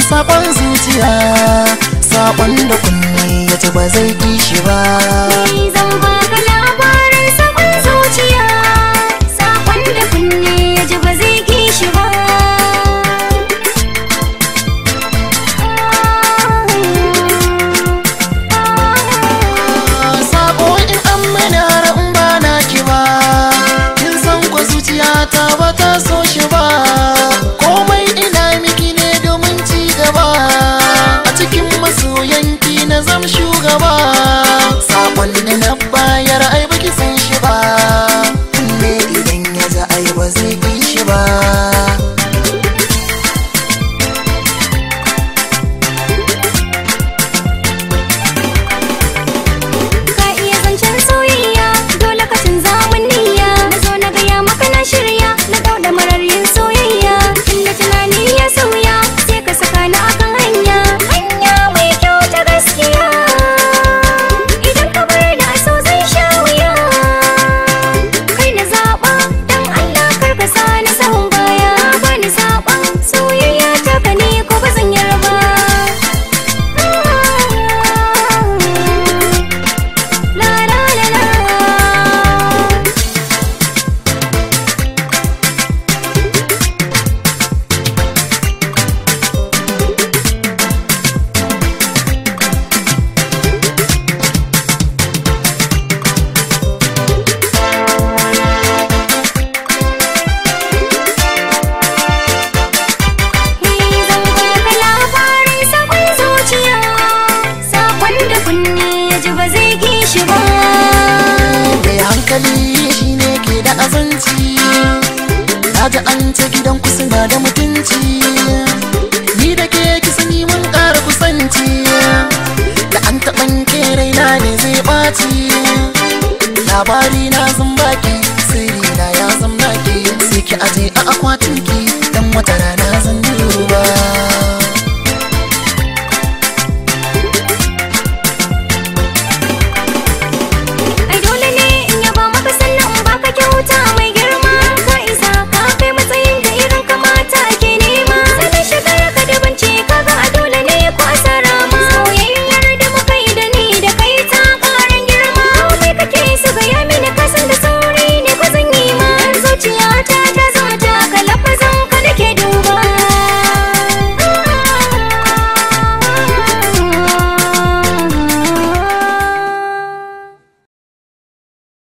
sakon zuciya, sakon da kunne ya ji ba zai ƙi shi ba. Ni zan baka labarin sakon zuciya, sakon da kunne ya ji ba zai ƙi shi ba. Sako in an mana har in ba na ki ba, kin san ko zuciya ta ba ta so shi ba. Komai ina miki ne domin ci gaba, a cikin masoyanki na zam shugaba. Sakon da na bayar ai baki san shi ba, kunne idan ya ji ai ba zai ƙi shi ba. Ka iya zancen soyayya, dole ka canza min niyya. Na zo na gaya maka na shirya, na dauda mararin soyayya. Inda tunani ya sauya, sai ka saka ni akan hanya, hanya mai kyau ta gaskiya. Idan ka bar da so zai sha wuya, kai na zaɓa don Allah kar ka sa ni sahun baya. Bani zaɓa soyayya ta ka ne ko ba zan yarba. La la la la. Zan baka labarin sakon zuciya, sakon da kunne ya ji ba zai ƙi shi ba. Mai hankali shine ke da azanci, na ji an ce gidan ku suna da mutunci. Ni da ke ki sani mun ƙara kusanci, da an taɓan ke raina ne zai ɓaci. Labari na zan baki